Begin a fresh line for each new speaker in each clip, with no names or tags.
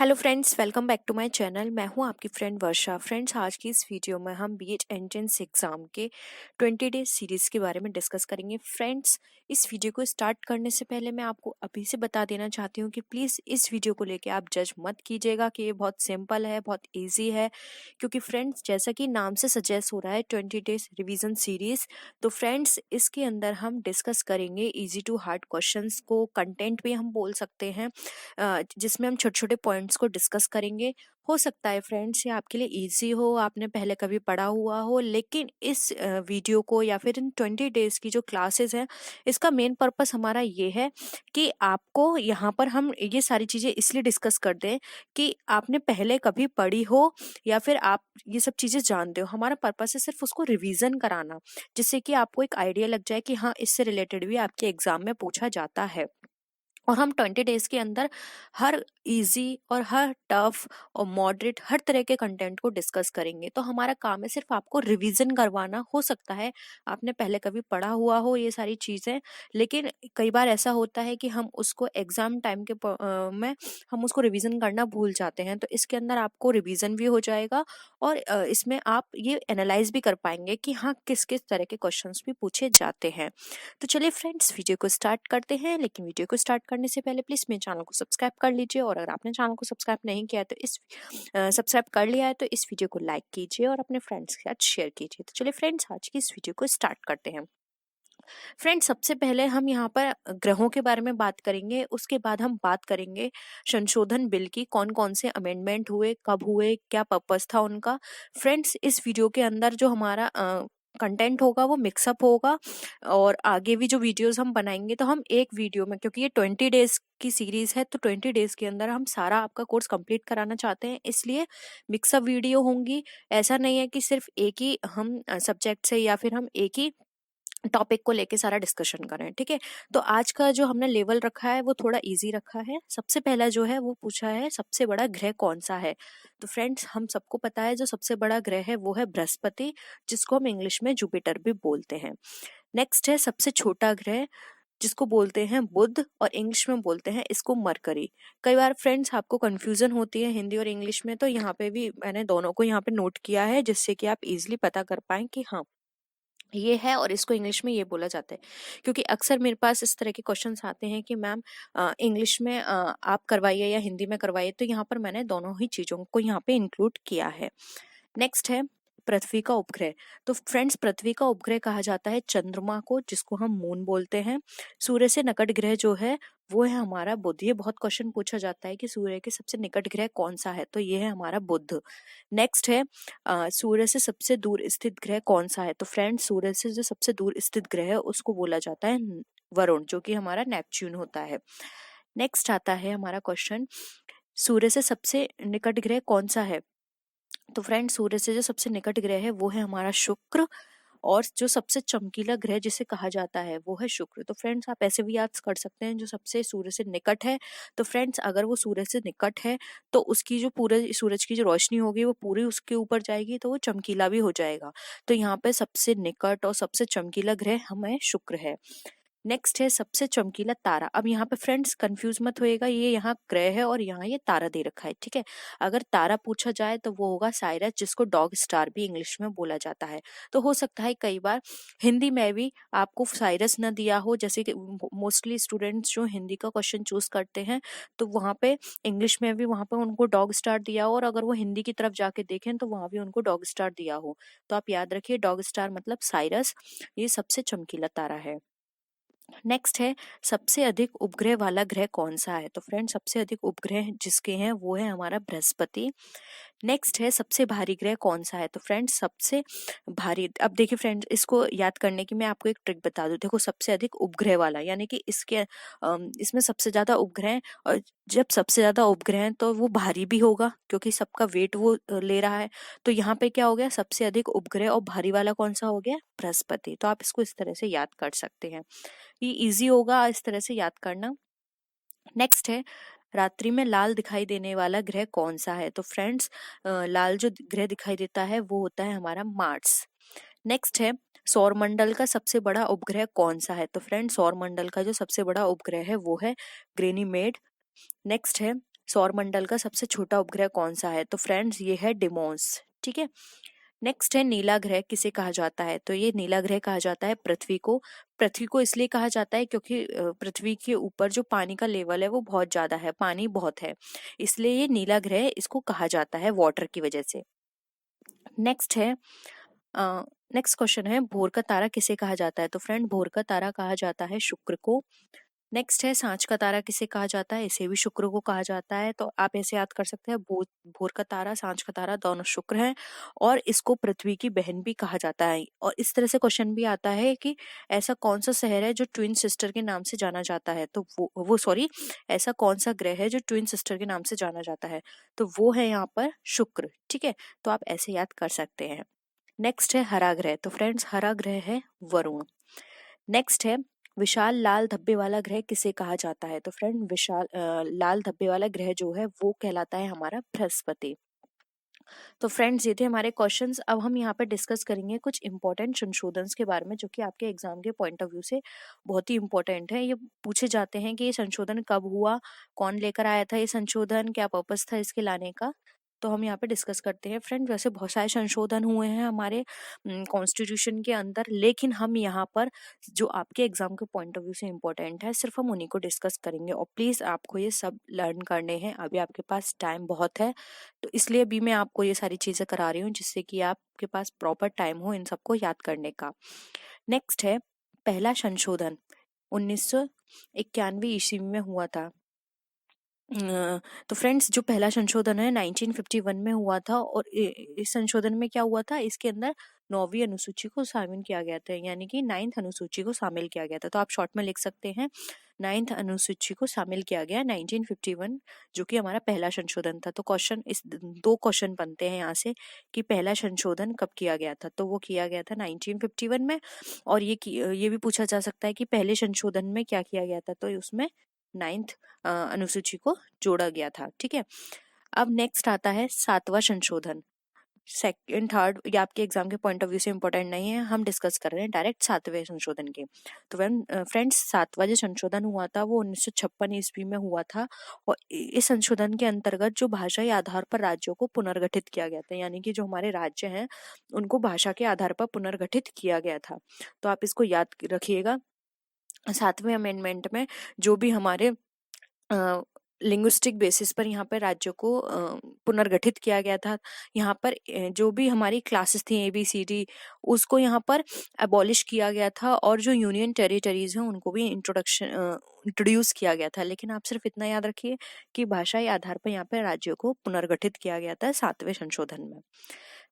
Hello friends, welcome back to my channel. मैं हूं आपकी फ्रेंड वर्षा। फ्रेंड्स, आज की इस वीडियो में हम बीएड एंट्रेंस एग्जाम के 20 डेज सीरीज के बारे में डिस्कस करेंगे। फ्रेंड्स, इस वीडियो को स्टार्ट करने से पहले मैं आपको अभी से बता देना चाहती हूं कि प्लीज़ इस वीडियो को लेके आप जज मत कीजिएगा कि ये बहुत सिंपल है, बहुत ईजी है। क्योंकि फ्रेंड्स, जैसा कि नाम से सजेस्ट हो रहा है 20 डेज रिविजन सीरीज, तो फ्रेंड्स इसके अंदर हम डिस्कस करेंगे ईजी टू हार्ड क्वेश्चंस को। कंटेंट भी हम बोल सकते हैं, जिसमें हम छोटे छोटे पॉइंट्स को डिस्कस करेंगे। हो सकता है फ्रेंड्स ये आपके लिए इजी हो, आपने पहले कभी पढ़ा हुआ हो, लेकिन इस वीडियो को या फिर इन 20 डेज की जो क्लासेस हैं, इसका मेन पर्पस हमारा ये है कि आपको यहाँ पर हम ये सारी चीज़ें इसलिए डिस्कस कर दें कि आपने पहले कभी पढ़ी हो या फिर आप ये सब चीज़ें जानते हो। हमारा पर्पस है सिर्फ उसको रिवीजन कराना, जिससे कि आपको एक आइडिया लग जाए कि हाँ, इससे रिलेटेड भी आपके एग्जाम में पूछा जाता है। और हम 20 डेज के अंदर हर इजी और हर टफ और मॉडरेट हर तरह के कंटेंट को डिस्कस करेंगे। तो हमारा काम है सिर्फ आपको रिवीजन करवाना। हो सकता है आपने पहले कभी पढ़ा हुआ हो ये सारी चीज़ें, लेकिन कई बार ऐसा होता है कि हम उसको एग्जाम टाइम के में हम उसको रिवीजन करना भूल जाते हैं। तो इसके अंदर आपको रिवीजन भी हो जाएगा और इसमें आप ये एनालाइज भी कर पाएंगे कि हाँ, किस किस तरह के क्वेश्चंस भी पूछे जाते हैं। तो चलिए फ्रेंड्स, वीडियो को स्टार्ट करते हैं। लेकिन वीडियो को स्टार्ट करने से पहले प्लीज़ मेरे चैनल को सब्सक्राइब कर लीजिए, और अगर आपने चैनल को सब्सक्राइब नहीं किया है तो सब्सक्राइब कर लिया है तो इस वीडियो को लाइक कीजिए और अपने फ्रेंड्स के साथ शेयर कीजिए। तो चलिए फ्रेंड्स, आज की इस वीडियो को स्टार्ट करते हैं। फ्रेंड्स, सबसे पहले हम यहाँ पर ग्रहों के बारे में बात करेंगे। उसके बाद हम बात करेंगे संशोधन बिल की, कौन कौन से अमेंडमेंट हुए, कब हुए, क्या पर्पस था उनका। फ्रेंड्स, इस वीडियो के अंदर जो हमारा कंटेंट होगा वो मिक्सअप होगा, और आगे भी जो वीडियोस हम बनाएंगे तो हम एक वीडियो में, क्योंकि ये 20 डेज की सीरीज है तो 20 डेज के अंदर हम सारा आपका कोर्स कंप्लीट कराना चाहते हैं, इसलिए मिक्सअप वीडियो होंगी। ऐसा नहीं है कि सिर्फ एक ही हम सब्जेक्ट से या फिर हम एक ही टॉपिक को लेके सारा डिस्कशन करें। ठीक है, तो आज का जो हमने लेवल रखा है वो थोड़ा इजी रखा है। सबसे पहला जो है वो पूछा है, सबसे बड़ा ग्रह कौन सा है। तो फ्रेंड्स, हम सबको पता है जो सबसे बड़ा ग्रह है वो है बृहस्पति, जिसको हम इंग्लिश में जुपिटर भी बोलते हैं। नेक्स्ट है सबसे छोटा ग्रह, जिसको बोलते हैं बुध, और इंग्लिश में बोलते हैं इसको मरकरी। कई बार फ्रेंड्स आपको कंफ्यूजन होती है हिंदी और इंग्लिश में, तो यहाँ पे भी मैंने दोनों को यहाँ पे नोट किया है, जिससे कि आप इजिली पता कर पाएं कि हाँ, ये है और इसको इंग्लिश में ये बोला जाता है। क्योंकि अक्सर मेरे पास इस तरह के क्वेश्चंस आते हैं कि मैम इंग्लिश में आप करवाइए या हिंदी में करवाइए, तो यहाँ पर मैंने दोनों ही चीज़ों को यहाँ पे इंक्लूड किया है। नेक्स्ट है पृथ्वी का उपग्रह। तो फ्रेंड्स, पृथ्वी का उपग्रह कहा जाता है चंद्रमा को, जिसको हम मून बोलते हैं। सूर्य से निकट ग्रह जो है वो है हमारा बुध। ये बहुत क्वेश्चन पूछा जाता है कि सूर्य के सबसे निकट ग्रह कौन सा है, तो ये है हमारा बुध। नेक्स्ट है सूर्य से सबसे दूर स्थित ग्रह कौन सा है। तो फ्रेंड्स, सूर्य से जो सबसे दूर स्थित ग्रह है उसको बोला जाता है वरुण, जो कि हमारा नेपच्यून होता है। नेक्स्ट आता है हमारा क्वेश्चन, सूर्य से सबसे निकट ग्रह कौन सा है। तो फ्रेंड, सूर्य से जो सबसे निकट ग्रह है वो है हमारा शुक्र, और जो सबसे चमकीला ग्रह जिसे कहा जाता है वो है शुक्र। तो फ्रेंड्स, आप ऐसे भी याद कर सकते हैं जो सबसे सूर्य से निकट है। तो फ्रेंड्स, अगर वो सूर्य से निकट है तो उसकी जो पूरे सूरज की जो रोशनी होगी वो पूरी उसके ऊपर जाएगी, तो वो चमकीला भी हो जाएगा। तो यहाँ पे सबसे निकट और सबसे चमकीला ग्रह हमें शुक्र है। नेक्स्ट है सबसे चमकीला तारा। अब यहाँ पे फ्रेंड्स कंफ्यूज मत होएगा, ये यहाँ ग्रह है और यहाँ ये तारा दे रखा है। ठीक है, अगर तारा पूछा जाए तो वो होगा साइरस, जिसको डॉग स्टार भी इंग्लिश में बोला जाता है। तो हो सकता है कई बार हिंदी में भी आपको साइरस न दिया हो, जैसे कि मोस्टली स्टूडेंट्स जो हिंदी का क्वेश्चन चूज करते हैं तो वहाँ पे इंग्लिश में भी वहाँ पे उनको डॉग स्टार दिया हो, और अगर वो हिंदी की तरफ जाके देखें तो वहाँ भी उनको डॉग स्टार दिया हो। तो आप याद रखिए, डॉग स्टार मतलब साइरस, ये सबसे चमकीला तारा है। नेक्स्ट है सबसे अधिक उपग्रह वाला ग्रह कौन सा है। तो फ्रेंड, सबसे अधिक उपग्रह जिसके हैं वो है हमारा बृहस्पति। नेक्स्ट है सबसे भारी ग्रह कौन सा है। तो फ्रेंड्स, सबसे भारी, अब देखिए फ्रेंड्स, इसको याद करने की मैं आपको एक ट्रिक बता दूं। देखो, सबसे अधिक उपग्रह वाला यानी कि इसमें सबसे ज्यादा उपग्रह हैं, और जब सबसे ज्यादा उपग्रह हैं तो वो भारी भी होगा क्योंकि सबका वेट वो ले रहा है। तो यहाँ पे क्या हो गया, सबसे अधिक उपग्रह और भारी वाला कौन सा हो गया, बृहस्पति। तो आप इसको इस तरह से याद कर सकते हैं, ये इजी होगा इस तरह से याद करना। नेक्स्ट है रात्रि में लाल दिखाई देने वाला ग्रह कौन सा है। तो फ्रेंड्स, लाल जो ग्रह दिखाई देता है वो होता है हमारा मार्स। नेक्स्ट है सौरमंडल का सबसे बड़ा उपग्रह कौन सा है। तो फ्रेंड्स, सौरमंडल का जो सबसे बड़ा उपग्रह है वो है ग्रेनीमेड। नेक्स्ट है सौर मंडल का सबसे छोटा उपग्रह कौन सा है? तो फ्रेंड्स ये है डिमोस। ठीक है। नेक्स्ट है नीला ग्रह किसे कहा जाता है? तो ये नीला ग्रह कहा जाता है पृथ्वी को। पृथ्वी को इसलिए कहा जाता है क्योंकि पृथ्वी के ऊपर जो पानी का लेवल है वो बहुत ज्यादा है, पानी बहुत है, इसलिए ये नीला ग्रह इसको कहा जाता है वाटर की वजह से। नेक्स्ट है नेक्स्ट क्वेश्चन है भोर का तारा किसे कहा जाता है? तो फ्रेंड भोर का तारा कहा जाता है शुक्र को। नेक्स्ट है सांझ का तारा किसे कहा जाता है? इसे भी शुक्र को कहा जाता है। तो आप ऐसे याद कर सकते हैं, भोर का तारा, सांझ का तारा दोनों शुक्र हैं और इसको पृथ्वी की बहन भी कहा जाता है। और इस तरह से क्वेश्चन भी आता है कि ऐसा कौन सा शहर है जो ट्विन सिस्टर के नाम से जाना जाता है? तो वो सॉरी, ऐसा कौन सा ग्रह है जो ट्विन सिस्टर के नाम से जाना जाता है? तो वो है यहाँ पर शुक्र। ठीक है, तो आप ऐसे याद कर सकते हैं। नेक्स्ट है हरा ग्रह। तो फ्रेंड्स हरा ग्रह है वरुण। नेक्स्ट है विशाल लाल धब्बे वाला ग्रह किसे कहा जाता है? तो फ्रेंड विशाल लाल धब्बे वाला ग्रह जो है वो कहलाता है हमारा बृहस्पति। तो फ्रेंड्स ये थे हमारे क्वेश्चंस। अब हम यहाँ पे डिस्कस करेंगे कुछ इंपॉर्टेंट संशोधन के बारे में जो कि आपके एग्जाम के पॉइंट ऑफ व्यू से बहुत ही इंपॉर्टेंट है। ये पूछे जाते हैं कि ये संशोधन कब हुआ, कौन लेकर आया था ये संशोधन, क्या पर्पस था इसके लाने का। तो हम यहाँ पे डिस्कस करते हैं। फ्रेंड वैसे बहुत सारे संशोधन हुए हैं हमारे कॉन्स्टिट्यूशन के अंदर, लेकिन हम यहाँ पर जो आपके एग्जाम के पॉइंट ऑफ व्यू से इम्पोर्टेंट है सिर्फ हम उन्हीं को डिस्कस करेंगे। और प्लीज आपको ये सब लर्न करने हैं, अभी आपके पास टाइम बहुत है, तो इसलिए अभी मैं आपको ये सारी चीजें करा रही हूँ जिससे कि आपके पास प्रॉपर टाइम हो इन सबको याद करने का। नेक्स्ट है पहला संशोधन 1991 ईस्वी में हुआ था। तो फ्रेंड्स जो पहला संशोधन है 1951 में हुआ था और इस संशोधन में क्या हुआ था, इसके अंदर 9वीं अनुसूची को शामिल किया गया था, यानी कि 9th अनुसूची को शामिल किया गया था। तो आप शॉर्ट में लिख सकते हैं 9th अनुसूची को शामिल किया गया 1951, जो कि हमारा पहला संशोधन था। तो क्वेश्चन इस दो क्वेश्चन बनते हैं यहाँ से कि पहला संशोधन कब किया गया था? तो वो किया गया था 1951 में। और ये भी पूछा जा सकता है कि पहले संशोधन में क्या किया गया था? तो उसमें 9th अनुसूची को जोड़ा गया था। ठीक है, अब नेक्स्ट आता है 7वां संशोधन। सेकंड थर्ड ये आपके एग्जाम के पॉइंट ऑफ व्यू से इंपॉर्टेंट नहीं है, हम डिस्कस कर रहे हैं डायरेक्ट 7वें संशोधन के। तो फ्रेंड्स 7वां जो संशोधन हुआ था वो 1956 ईस्वी में हुआ था और इस संशोधन के अंतर्गत जो भाषाई आधार पर राज्यों को पुनर्गठित किया गया था, यानी कि जो हमारे राज्य हैं उनको भाषा के आधार पर पुनर्गठित किया गया था। तो आप इसको याद रखिएगा। 7वें अमेंडमेंट में जो भी हमारे लिंग्विस्टिक बेसिस पर यहाँ पर राज्यों को पुनर्गठित किया गया था, यहाँ पर जो भी हमारी क्लासेस थी ABCD उसको यहाँ पर अबॉलिश किया गया था और जो यूनियन टेरिटरीज हैं उनको भी इंट्रोड्यूस किया गया था। लेकिन आप सिर्फ इतना याद रखिए कि भाषाई आधार पर यहाँ पर राज्यों को पुनर्गठित किया गया था 7वें संशोधन में।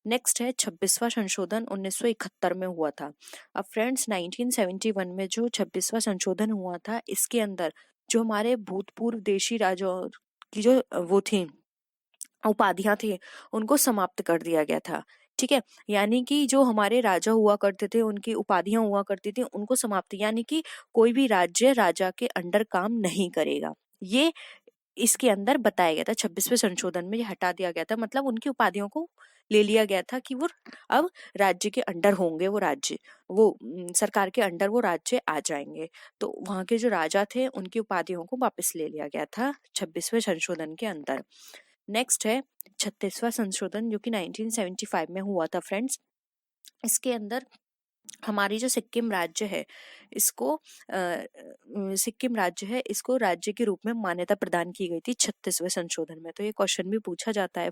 नेक्स्ट है 26वां संशोधन 1971 में हुआ था। अब फ्रेंड्स 1971 में जो 26वां संशोधन हुआ था इसके अंदर जो हमारे भूतपूर्व देशी राजाओं की जो वो थी उपाधियां थी उनको समाप्त कर दिया गया था। ठीक है, यानी कि जो हमारे राजा हुआ करते थे उनकी उपाधियां हुआ करती थी उनको समाप्त, यानी कि कोई भी राज्य राजा के अंडर काम नहीं करेगा, ये इसके अंदर बताया गया था। 26वें संशोधन में ये हटा दिया गया था, मतलब उनकी उपाधियों को ले लिया गया था कि वो अब राज्य के अंडर होंगे, वो राज्य वो सरकार के अंडर वो राज्य आ जाएंगे। तो वहां के जो राजा थे उनकी उपाधियों को वापस ले लिया गया था 26वें संशोधन के अंदर। नेक्स्ट है 36वां संशोधन जो कि 1975 में हुआ था फ्रेंड्स। इसके अंदर हमारी जो सिक्किम राज्य है इसको राज्य के रूप में मान्यता प्रदान की गई थी 36वें संशोधन में। तो ये क्वेश्चन भी पूछा जाता है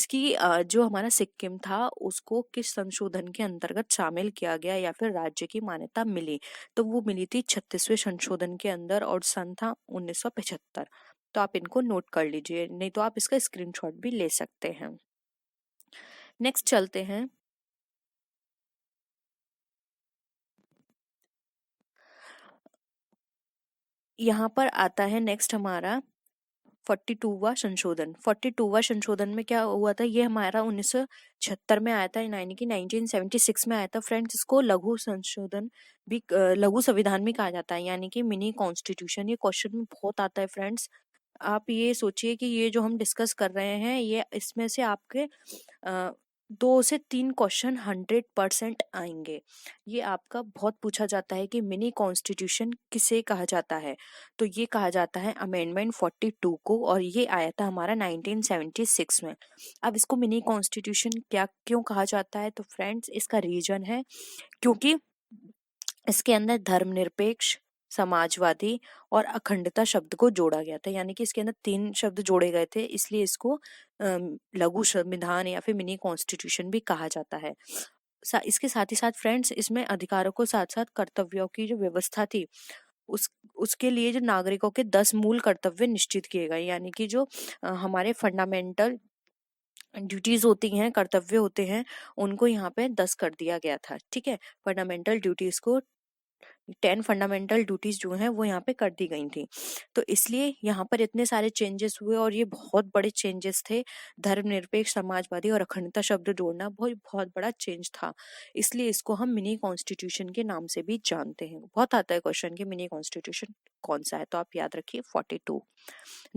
कि जो हमारा सिक्किम था उसको किस संशोधन के अंतर्गत शामिल किया गया या फिर राज्य की मान्यता मिली? तो वो मिली थी 36वें संशोधन के अंदर और सन था 1975। तो आप इनको नोट कर लीजिए, नहीं तो आप इसका स्क्रीनशॉट भी ले सकते हैं। नेक्स्ट चलते हैं यहाँ पर आता है नेक्स्ट हमारा 42वां संशोधन। 42वां संशोधन में क्या हुआ था, ये हमारा 1976 में आया था, यानी कि 1976 में आया था फ्रेंड्स। इसको लघु संशोधन भी लघु संविधान भी कहा जाता है, यानी कि मिनी कॉन्स्टिट्यूशन। ये क्वेश्चन में बहुत आता है फ्रेंड्स। आप ये सोचिए कि ये जो हम डिस्कस कर रहे हैं ये इसमें से आपके 2 से 3 क्वेश्चन 100% आएंगे। ये आपका बहुत पूछा जाता है कि मिनी कॉन्स्टिट्यूशन किसे कहा जाता है, तो ये कहा जाता है अमेंडमेंट 42 को, और ये आया था हमारा 1976 में। अब इसको मिनी कॉन्स्टिट्यूशन क्या क्यों कहा जाता है, तो फ्रेंड्स इसका रीजन है क्योंकि इसके अंदर धर्मनिरपेक्ष, समाजवादी और अखंडता शब्द को जोड़ा गया था, यानी कि इसके अंदर 3 शब्द जोड़े गए थे, इसलिए इसको लघु संविधान या फिर मिनी कॉन्स्टिट्यूशन भी कहा जाता है। इसके साथ ही साथ फ्रेंड्स इसमें अधिकारों को साथ साथ कर्तव्यों की जो व्यवस्था थी, उसके लिए जो नागरिकों के 10 मूल कर्तव्य निश्चित किए गए, यानी कि जो हमारे फंडामेंटल ड्यूटीज होती हैं, कर्तव्य होते हैं, उनको यहाँ पे 10 कर दिया गया था। ठीक है, फंडामेंटल ड्यूटीज को 10 फंडामेंटल ड्यूटीज जो हैं वो यहाँ पे कर दी गई थी। तो इसलिए यहाँ पर इतने सारे चेंजेस हुए और ये बहुत बड़े चेंजेस थे। धर्मनिरपेक्ष, समाजवादी और अखंडता शब्द जोड़ना बहुत बहुत बड़ा चेंज था, इसलिए इसको हम मिनी कॉन्स्टिट्यूशन के नाम से भी जानते हैं। बहुत आता है क्वेश्चन कि मिनी कॉन्स्टिट्यूशन कौन सा है, तो आप याद रखिए 42।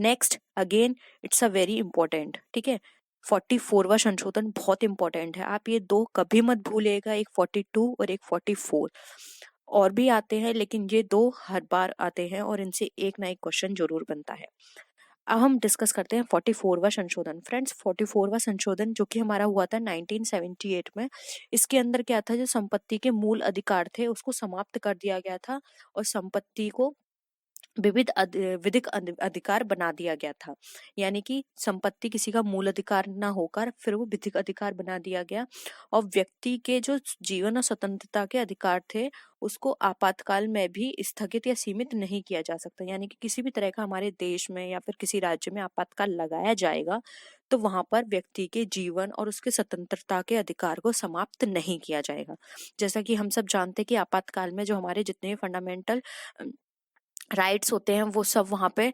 Next again it's a very important, ठीक है, 44वां संशोधन बहुत इंपॉर्टेंट है, आप ये 2 कभी मत भूलिएगा, एक 42 और एक 44। और भी आते हैं लेकिन ये 2 हर बार आते हैं और इनसे एक ना एक क्वेश्चन जरूर बनता है। अब हम डिस्कस करते हैं 44वां संशोधन। फ्रेंड्स 44वां संशोधन जो कि हमारा हुआ था 1978 में, इसके अंदर क्या था, जो संपत्ति के मूल अधिकार थे उसको समाप्त कर दिया गया था और संपत्ति को विधिक अधिकार बना दिया गया था, यानी कि संपत्ति किसी का मूल अधिकार ना होकर फिर वो विधिक अधिकार बना दिया गया, और व्यक्ति के जो जीवन और स्वतंत्रता के अधिकार थे उसको आपातकाल में भी स्थगित या सीमित नहीं किया जा सकता, यानी कि किसी भी तरह का हमारे देश में या फिर किसी राज्य में आपातकाल लगाया जाएगा तो वहां पर व्यक्ति के जीवन और उसके स्वतंत्रता के अधिकार को समाप्त नहीं किया जाएगा। जैसा कि हम सब जानते हैं कि आपातकाल में जो हमारे जितने फंडामेंटल राइट्स होते हैं वो सब वहाँ पे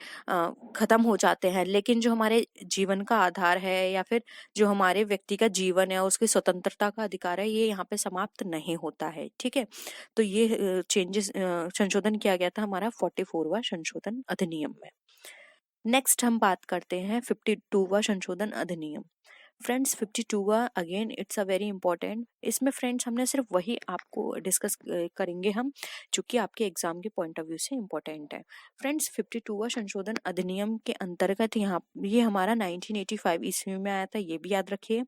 खत्म हो जाते हैं, लेकिन जो हमारे जीवन का आधार है या फिर जो हमारे व्यक्ति का जीवन है, उसकी स्वतंत्रता का अधिकार है, ये यहाँ पे समाप्त नहीं होता है। ठीक है, तो ये चेंजेस संशोधन किया गया था हमारा 44वां संशोधन अधिनियम में। नेक्स्ट हम बात करते हैं 52वां संशोधन अधिनियम। फ्रेंड्स 52वां again it's a very important. इसमें फ्रेंड्स हमने सिर्फ वही आपको डिस्कस करेंगे हम जो कि आपके एग्जाम के पॉइंट ऑफ व्यू से इम्पोर्टेंट है। फ्रेंड्स 52वां संशोधन अधिनियम के अंतर्गत यहाँ ये हमारा 1985 ईस्वी में आया था, ये भी याद रखिए,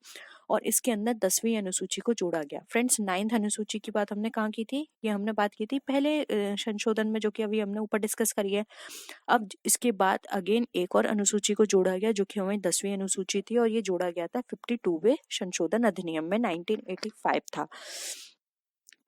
और इसके अंदर 10वीं अनुसूची को जोड़ा गया। फ्रेंड्स 9th अनुसूची की बात हमने कहाँ की थी, ये हमने बात की थी पहले संशोधन में जो कि अभी हमने ऊपर डिस्कस करी है। अब इसके बाद अगेन एक और अनुसूची को जोड़ा गया जो कि हमारी 10वीं अनुसूची थी, और ये जोड़ा गया था 52वें संशोधन अधिनियम में, 1985 था।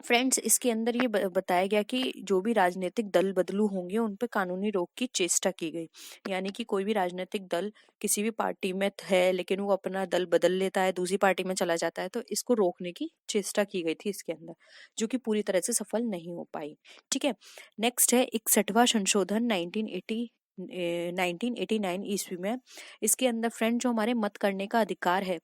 फ्रेंड्स इसके अंदर ये बताया गया कि जो भी राजनीतिक दल बदलू होंगे उन पे कानूनी रोक की चेष्टा की गई, यानी कि कोई भी राजनीतिक दल किसी भी पार्टी में है लेकिन वो अपना दल बदल लेता है, दूसरी पार्टी में चला जाता है, तो इसको रोकने की चेष्टा की गई थी इसके अंदर, जो कि पूरी तरह से सफल नहीं हो पाई। ठीक है, नेक्स्ट है 61वां संशोधन 1989 ईस्वी में। इसके अंदर फ्रेंड जो हमारे मत करने का अधिकार है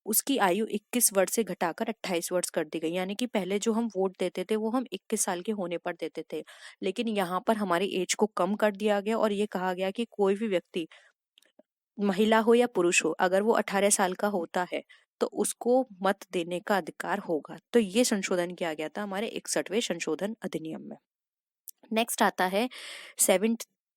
उसकी आयु 21 वर्ष से घटाकर 28 वर्ष कर दी गई, यानी कि पहले जो हम वोट देते थे वो हम 21 साल के होने पर देते थे, लेकिन यहाँ पर हमारी एज को कम कर दिया गया और ये कहा गया कि कोई भी व्यक्ति, महिला हो या पुरुष हो, अगर वो 18 साल का होता है तो उसको मत देने का अधिकार होगा। तो ये संशोधन किया गया था हमारे 61वें संशोधन अधिनियम में। नेक्स्ट आता है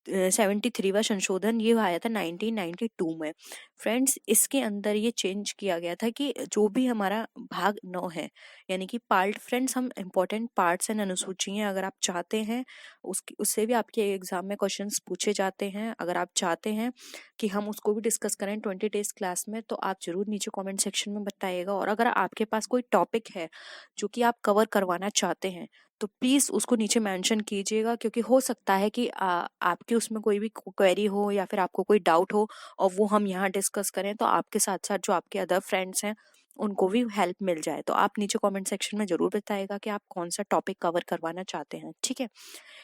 73वां संशोधन, ये आया था 1992 में। फ्रेंड्स इसके अंदर ये चेंज किया गया था कि जो भी हमारा भाग 9 है, यानी कि पार्ट, फ्रेंड्स हम इंपॉर्टेंट पार्ट्स एंड अनुसूचियां अगर आप चाहते हैं उससे भी आपके एग्जाम में क्वेश्चंस पूछे जाते हैं, अगर आप चाहते हैं कि हम उसको भी डिस्कस करें 20 डेज क्लास में तो आप जरूर नीचे कमेंट सेक्शन में बताइएगा। और अगर आपके पास कोई टॉपिक है जो कि आप कवर करवाना चाहते हैं तो प्लीज उसको नीचे मेंशन कीजिएगा, क्योंकि हो सकता है कि आपके उसमें कोई भी क्वेरी हो या फिर आपको कोई डाउट हो और वो हम यहाँ डिस्कस करें तो आपके साथ साथ जो आपके अदर फ्रेंड्स हैं उनको भी हेल्प मिल जाए। तो आप नीचे कमेंट सेक्शन में जरूर बताइएगा कि आप कौन सा टॉपिक कवर करवाना चाहते हैं। ठीक है,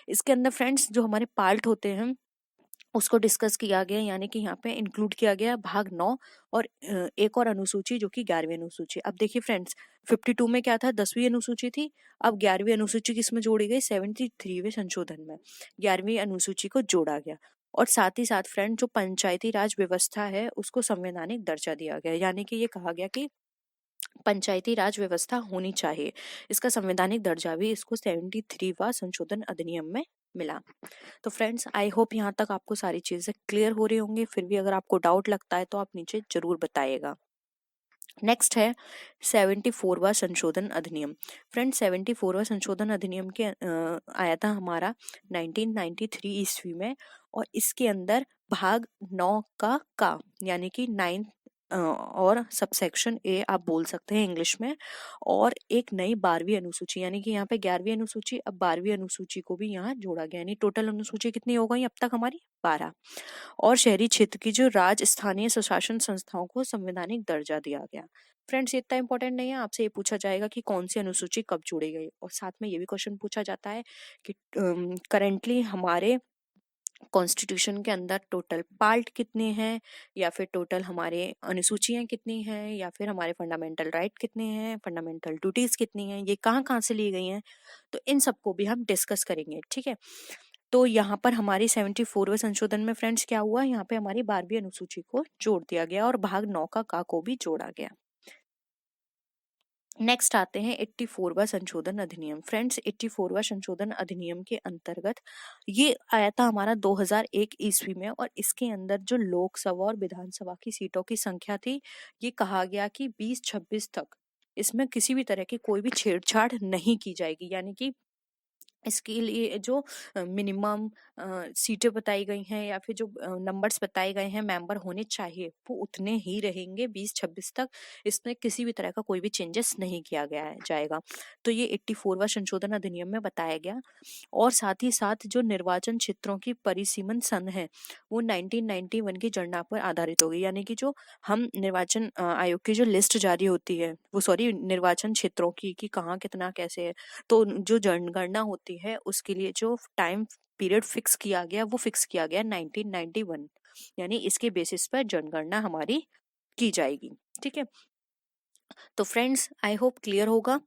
इसके अंदर फ्रेंड्स जो हमारे पार्ट होते हैं उसको डिस्कस किया गया, यानी कि यहाँ पे इंक्लूड किया गया भाग 9 और एक और अनुसूची जो कि 11वीं अनुसूची। अब देखिए फ्रेंड्स 52 में क्या था, 10वीं अनुसूची थी, अब 11वीं अनुसूची किसमें जोड़ी गई, 73वें संशोधन में 11वीं अनुसूची को जोड़ा गया। और साथ ही साथ फ्रेंड जो पंचायती राज व्यवस्था है उसको संवैधानिक दर्जा दिया गया, यानी कि ये कहा गया कि पंचायती राज व्यवस्था होनी चाहिए। इसका संवैधानिक दर्जा भी इसको 73वां संशोधन अधिनियम में मिला। तो फ्रेंड्स, आई होप यहाँ तक आपको सारी चीजें क्लियर हो रही होंगी। फिर भी अगर आपको डाउट लगता है तो आप नीचे जरूर बताइएगा। नेक्स्ट है 74वां संशोधन अधिनियम। फ्रेंड्स, 74वां संशोधन अधिनियम के आया था हमारा 1993 ईस्वी में, और इसके अंदर भाग 9 का यानी कि 9 और सबसेक्शन ए आप बोल सकते हैं इंग्लिश में, और एक नई 12वीं अनुसूची, यानी कि यहाँ पे 11वीं अनुसूची, अब 12वीं अनुसूची को भी यहाँ जोड़ा गया। यानी टोटल अनुसूची कितनी हो गई अब तक हमारी? 12। और शहरी क्षेत्र की जो राज्य स्थानीय स्वशासन संस्थाओं को संवैधानिक दर्जा दिया गया। फ्रेंड्स, इतना इंपॉर्टेंट नहीं है, आपसे ये पूछा जाएगा कि कौन सी अनुसूची कब जोड़ी गई, और साथ में ये भी क्वेश्चन पूछा जाता है कि करेंटली हमारे कॉन्स्टिट्यूशन के अंदर टोटल पार्ट कितने हैं, या फिर टोटल हमारे अनुसूचियां कितनी हैं, या फिर हमारे फंडामेंटल राइट कितने हैं, फंडामेंटल ड्यूटीज कितनी हैं, ये कहाँ कहाँ से ली गई हैं। तो इन सबको भी हम डिस्कस करेंगे, ठीक है। तो यहाँ पर हमारी 74वें संशोधन में फ्रेंड्स क्या हुआ, यहाँ पे हमारी 12वीं अनुसूची को जोड़ दिया गया और भाग 9 का को भी जोड़ा गया। नेक्स्ट आते हैं 84वां संशोधन अधिनियम। फ्रेंड्स, 84वां संशोधन अधिनियम के अंतर्गत ये आया था हमारा 2001 ईस्वी में, और इसके अंदर जो लोकसभा और विधानसभा की सीटों की संख्या थी, ये कहा गया कि 2026 तक इसमें किसी भी तरह की कोई भी छेड़छाड़ नहीं की जाएगी। यानी कि इसके लिए जो मिनिमम सीटें बताई गई हैं, या फिर जो नंबर्स बताए गए हैं मेंबर होने चाहिए, वो उतने ही रहेंगे 2026 तक। इसमें किसी भी तरह का कोई भी चेंजेस नहीं किया गया है जाएगा। तो ये 84वां संशोधन अधिनियम में बताया गया। और साथ ही साथ जो निर्वाचन क्षेत्रों की परिसीमन सन है, वो 1991 की जनगणना पर आधारित होगी। यानी कि जो हम निर्वाचन आयोग की जो लिस्ट जारी होती है, वो सॉरी निर्वाचन क्षेत्रों की कि कहाँ कितना कैसे है, तो जो जनगणना होती है उसके लिए जो टाइम पीरियड फिक्स किया गया, वो फिक्स किया गया 1991। यानी इसके बेसिस पर जनगणना हमारी की जाएगी, ठीक है। तो फ्रेंड्स, आई होप क्लियर होगा।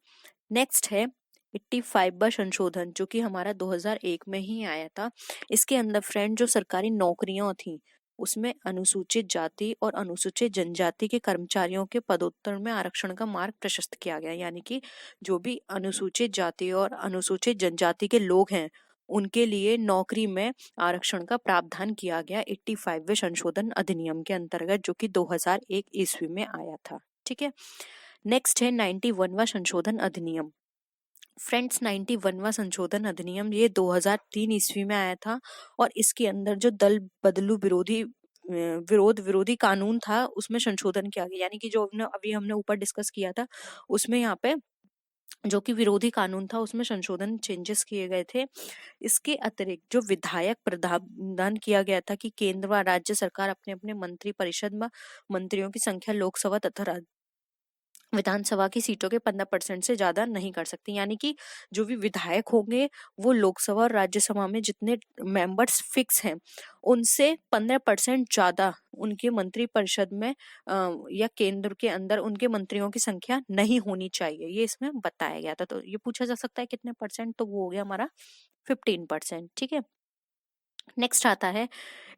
नेक्स्ट है 85वां संशोधन, जो कि हमारा 2001 में ही आया था। इसके अंदर फ्रेंड जो सरकारी नौकरियां थी, उसमें अनुसूचित जाति और अनुसूचित जनजाति के कर्मचारियों के पदोत्तर में आरक्षण का मार्ग प्रशस्त किया गया। यानी कि जो भी अनुसूचित जाति और अनुसूचित जनजाति के लोग हैं, उनके लिए नौकरी में आरक्षण का प्रावधान किया गया 85वें संशोधन अधिनियम के अंतर्गत, जो कि 2001 ईस्वी में आया था, ठीक है। नेक्स्ट है 91वां संशोधन अधिनियम। फ्रेंड्स, 91वां संशोधन अधिनियम ये 2003 ईस्वी में आया था, और इसके अंदर जो दल बदलू विरोधी कानून था, उसमें संशोधन किया गया। यानी कि जो अभी हमने ऊपर डिस्कस किया था, उसमें यहाँ पे जो कि विरोधी कानून था, उसमें संशोधन चेंजेस किए गए थे। इसके अतिरिक्त जो विधायक प्रावधान किया गया था कि केंद्र व राज्य सरकार अपने अपने मंत्री परिषद में मंत्रियों की संख्या लोकसभा तथा विधानसभा की सीटों के 15% से ज्यादा नहीं कर सकती। यानी कि जो भी विधायक होंगे, वो लोकसभा और राज्यसभा में जितने मेंबर्स फिक्स हैं, उनसे 15% ज्यादा उनके मंत्री परिषद में या केंद्र के अंदर उनके मंत्रियों की संख्या नहीं होनी चाहिए, ये इसमें बताया गया था। तो ये पूछा जा सकता है कितने परसेंट, तो वो हो गया हमारा 15%, ठीक है। नेक्स्ट आता है,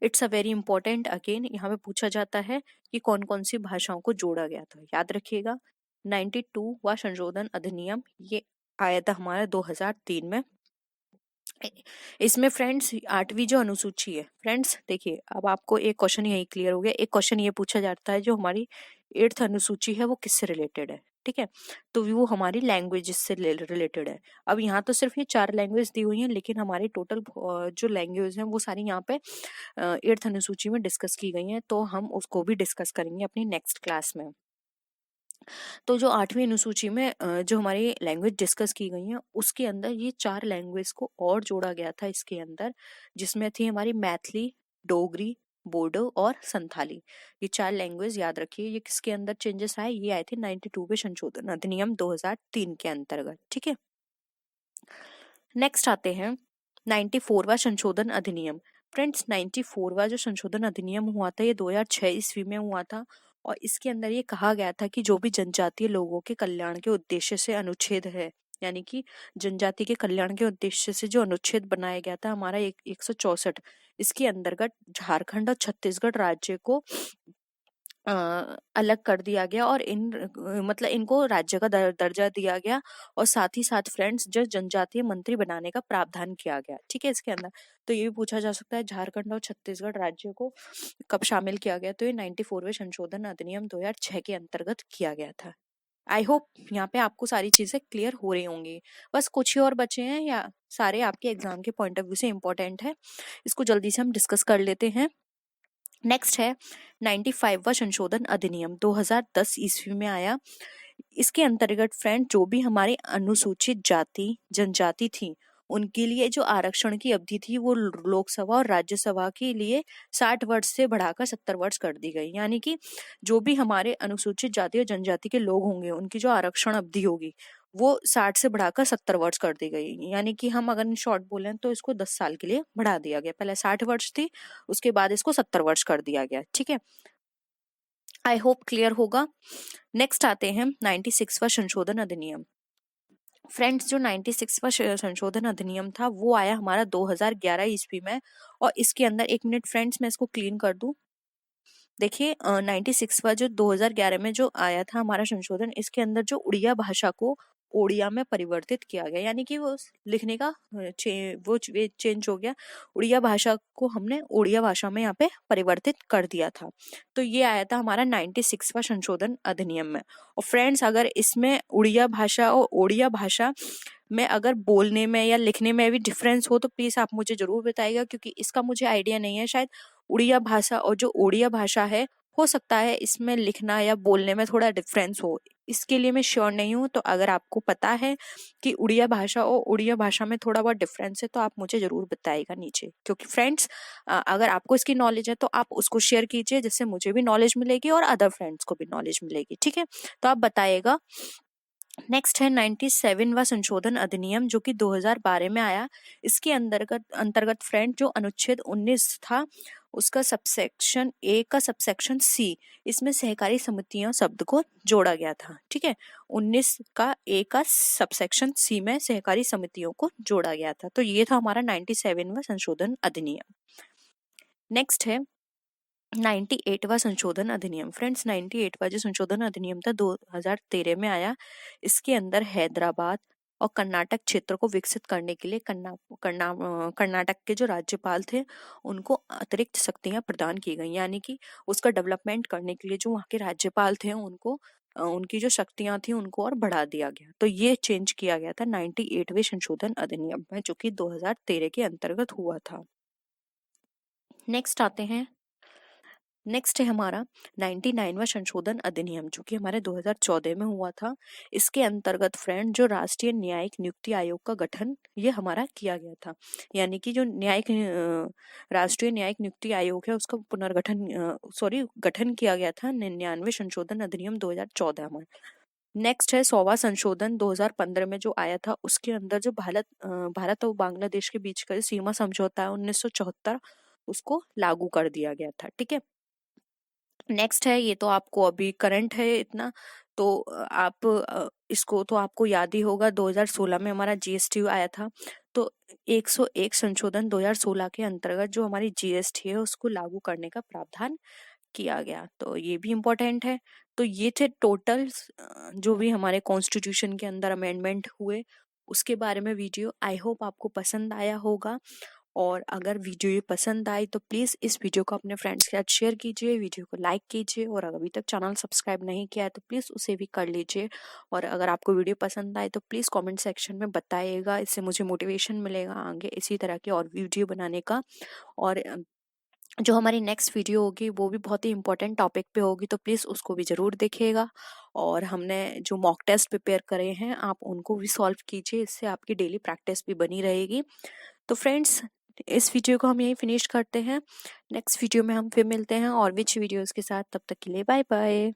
it's a very important, again यहाँ पे पूछा जाता है कि कौन कौन सी भाषाओं को जोड़ा गया था। याद रखिएगा, 92वां संशोधन अधिनियम ये आया था हमारा 2003 में। इसमें फ्रेंड्स 8वीं जो अनुसूची है, फ्रेंड्स देखिए, अब आपको एक क्वेश्चन यही क्लियर हो गया। एक क्वेश्चन ये पूछा जाता है, जो हमारी 8th अनुसूची है वो किससे रिलेटेड है, ठीक है। तो वो हमारी लैंग्वेज से रिलेटेड है। अब यहाँ तो सिर्फ ये 4 लैंग्वेज दी हुई हैं, लेकिन हमारी टोटल जो लैंग्वेज हैं वो सारी यहाँ पे 8th अनुसूची में डिस्कस की गई हैं। तो हम उसको भी डिस्कस करेंगे अपनी नेक्स्ट क्लास में। तो जो 8वीं अनुसूची में जो हमारी लैंग्वेज डिस्कस की गई है, उसके अंदर ये 4 लैंग्वेज को और जोड़ा गया था इसके अंदर, जिसमें थी हमारी मैथिली, डोगरी, बोडो और संथाली। ये 4 लैंग्वेज याद रखिए। ये किसके अंदर चेंजेस आए, ये आए थे 92वें संशोधन अधिनियम 2003 के अंतर्गत, ठीक है। नेक्स्ट आते हैं 94वां संशोधन अधिनियम। फ्रेंड्स, 94वां जो संशोधन अधिनियम हुआ था, ये 2006 ईस्वी में हुआ था, और इसके अंदर ये कहा गया था कि जो भी जनजातीय लोगों के कल्याण के उद्देश्य से अनुच्छेद है, यानी कि जनजाति के कल्याण के उद्देश्य से जो अनुच्छेद बनाया गया था हमारा 164, इसके अंतर्गत झारखंड और छत्तीसगढ़ राज्य को अलग कर दिया गया और मतलब इनको राज्य का दर्जा दिया गया और साथ ही साथ फ्रेंड्स जो जनजातीय मंत्री बनाने का प्रावधान किया गया। ठीक है, इसके अंदर तो ये भी पूछा जा सकता है झारखंड और छत्तीसगढ़ राज्य को कब शामिल किया गया, तो ये 94वें संशोधन अधिनियम 2006 के अंतर्गत किया गया था। आई होप यहाँ पे आपको सारी चीजें क्लियर हो रही होंगी। बस कुछ ही और बचे हैं या सारे आपके एग्जाम के पॉइंट ऑफ व्यू से इम्पोर्टेंट है, इसको जल्दी से हम डिस्कस कर लेते हैं। नेक्स्ट है 95वां संशोधन अधिनियम 2010 ईस्वी में आया। इसके अंतर्गत फ्रेंड जो भी हमारी अनुसूचित जाति जनजाति थी उनके लिए जो आरक्षण की अवधि थी वो लोकसभा और राज्यसभा के लिए 60 वर्ष से बढ़ाकर 70 वर्ष कर दी गई। यानी कि जो भी हमारे अनुसूचित जाति और जनजाति के लोग होंगे उनकी जो आरक्षण अवधि होगी वो 60 से बढ़ाकर 70 वर्ष कर दी गई। यानी कि हम अगर शॉर्ट बोले तो इसको 10 साल के लिए बढ़ा दिया गया। पहले 60 वर्ष थी, उसके बाद इसको 70 वर्ष कर दिया गया। ठीक है, आई होप क्लियर होगा। नेक्स्ट आते हैं 96वां संशोधन अधिनियम। फ्रेंड्स जो 96वां संशोधन अधिनियम था वो आया हमारा 2011 ईस्वी में और इसके अंदर, एक मिनट फ्रेंड्स मैं इसको क्लीन कर दूं। देखिए 96वां जो 2011 में जो आया था हमारा संशोधन, इसके अंदर जो उड़िया भाषा को ओडिया में परिवर्तित किया गया। यानी कि वो लिखने का चेंज हो गया। उड़िया भाषा को हमने ओडिया भाषा में यहाँ पे परिवर्तित कर दिया था। तो ये आया था हमारा 96वां संशोधन अधिनियम में। और फ्रेंड्स अगर इसमें उड़िया भाषा और ओडिया भाषा में अगर बोलने में या लिखने में भी डिफरेंस हो तो प्लीज आप मुझे जरूर बताइएगा, क्योंकि इसका मुझे आइडिया नहीं है। शायद उड़िया भाषा और जो ओडिया भाषा है हो सकता है इसमें लिखना या बोलने में थोड़ा डिफरेंस हो, इसके लिए मैं श्योर नहीं हूँ। तो अगर आपको पता है कि उड़िया भाषा और उड़िया भाषा में थोड़ा बहुत डिफरेंस है तो आप मुझे जरूर बताइएगा नीचे, क्योंकि फ्रेंड्स अगर आपको इसकी नॉलेज है तो आप उसको शेयर कीजिए, जिससे मुझे भी नॉलेज मिलेगी और अदर फ्रेंड्स को भी नॉलेज मिलेगी। ठीक है, तो आप बताइएगा। नेक्स्ट है 97वां संशोधन अधिनियम जो कि 2012 में आया। इसके अंतर्गत फ्रेंड जो अनुच्छेद 19 था उसका सबसेक्शन ए का सबसेक्शन सी, इसमें सहकारी समितियां शब्द को जोड़ा गया था। ठीक है, 19 का ए का सबसेक्शन सी में सहकारी समितियों को जोड़ा गया था। तो ये था हमारा 97वां संशोधन अधिनियम। नेक्स्ट है 98वां संशोधन अधिनियम। फ्रेंड्स 98वां जो संशोधन अधिनियम था 2013 में आया। इसके अंदर हैदराबाद और कर्नाटक क्षेत्र को विकसित करने के लिए कर्नाटक के जो राज्यपाल थे उनको अतिरिक्त शक्तियां प्रदान की गई। यानी कि उसका डेवलपमेंट करने के लिए जो वहाँ के राज्यपाल थे उनको उनकी जो शक्तियां थी उनको और बढ़ा दिया गया। तो ये चेंज किया गया था 98वें संशोधन अधिनियम में, जो कि 2013 के अंतर्गत हुआ था। नेक्स्ट है हमारा 99वां संशोधन अधिनियम जो कि हमारे 2014 में हुआ था। इसके अंतर्गत फ्रेंड जो राष्ट्रीय न्यायिक नियुक्ति आयोग का गठन ये हमारा किया गया था। यानी कि जो राष्ट्रीय न्यायिक नियुक्ति आयोग है उसका गठन किया गया था 99वें संशोधन अधिनियम 2014 में। नेक्स्ट है 100वां संशोधन 2015 में जो आया था। उसके अंदर जो भारत और बांग्लादेश के बीच का सीमा समझौता है 1974 उसको लागू कर दिया गया था। ठीक है, नेक्स्ट है, ये तो आपको अभी करंट है इतना, तो आप इसको तो आपको याद ही होगा। 2016 में हमारा जीएसटी आया था। तो 101 संशोधन 2016 के अंतर्गत जो हमारी जीएसटी है उसको लागू करने का प्रावधान किया गया। तो ये भी इम्पोर्टेंट है। तो ये थे टोटल जो भी हमारे कॉन्स्टिट्यूशन के अंदर अमेंडमेंट हुए उसके बारे में वीडियो। आई होप आपको पसंद आया होगा, और अगर वीडियो ये पसंद आई तो प्लीज़ इस वीडियो को अपने फ्रेंड्स के साथ शेयर कीजिए, वीडियो को लाइक कीजिए, और अगर अभी तक चैनल सब्सक्राइब नहीं किया है तो प्लीज़ उसे भी कर लीजिए। और अगर आपको वीडियो पसंद आए तो प्लीज़ कमेंट सेक्शन में बताइएगा, इससे मुझे मोटिवेशन मिलेगा आगे इसी तरह की और वीडियो बनाने का। और जो हमारी नेक्स्ट वीडियो होगी वो भी बहुत ही इंपॉर्टेंट टॉपिक पे होगी, तो प्लीज़ उसको भी ज़रूर देखिएगा। और हमने जो मॉक टेस्ट प्रिपेयर करे हैं आप उनको भी सॉल्व कीजिए, इससे आपकी डेली प्रैक्टिस भी बनी रहेगी। तो फ्रेंड्स इस वीडियो को हम यहीं फिनिश करते हैं। नेक्स्ट वीडियो में हम फिर मिलते हैं और विच वीडियोस के साथ। तब तक के लिए बाय बाय।